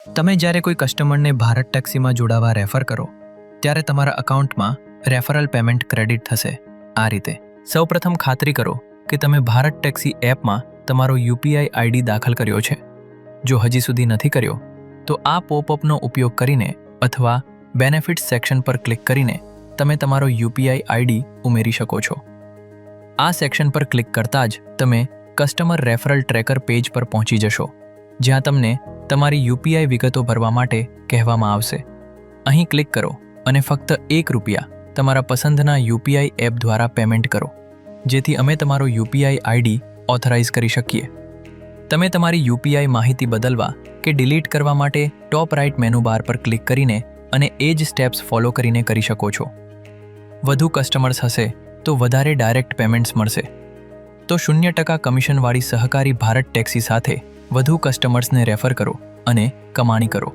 તમે જ્યારે કોઈ કસ્ટમરને ભારત ટેક્સીમાં જોડાવા રેફર કરો ત્યારે તમારા અકાઉન્ટમાં રેફરલ પેમેન્ટ ક્રેડિટ થશે આ રીતે. સૌપ્રથમ ખાતરી કરો કે તમે ભારત ટેક્સી એપમાં તમારો યુપીઆઈ આઈડી દાખલ કર્યો છે. જો હજી સુધી નથી કર્યો તો આ પોપઅપનો ઉપયોગ કરીને અથવા બેનિફિટ્સ સેક્શન પર ક્લિક કરીને તમે તમારો યુપીઆઈ આઈડી ઉમેરી શકો છો. આ સેક્શન પર ક્લિક કરતાં જ તમે કસ્ટમર રેફરલ ટ્રેકર પેજ પર પહોંચી જશો, જ્યાં તમને તમારી યુપીઆઈ વિગતો ભરવા માટે કહેવામાં આવશે. અહીં ક્લિક કરો અને ફક્ત ₹1 તમારા પસંદના યુપીઆઈ એપ દ્વારા પેમેન્ટ કરો, જેથી અમે તમારો યુપીઆઈ આઈડી ઓથરાઇઝ કરી શકીએ. તમે તમારી યુપીઆઈ માહિતી બદલવા કે ડિલીટ કરવા માટે ટોપ રાઇટ મેનુ બાર પર ક્લિક કરીને અને એ જ સ્ટેપ્સ ફોલો કરીને કરી શકો છો. વધુ કસ્ટમર્સ હશે તો વધારે ડાયરેક્ટ પેમેન્ટ્સ મળશે. તો 0% કમિશનવાળી સહકારી ભારત ટેક્સી સાથે વધુ કસ્ટમર્સને રેફર કરો અને કમાણી કરો.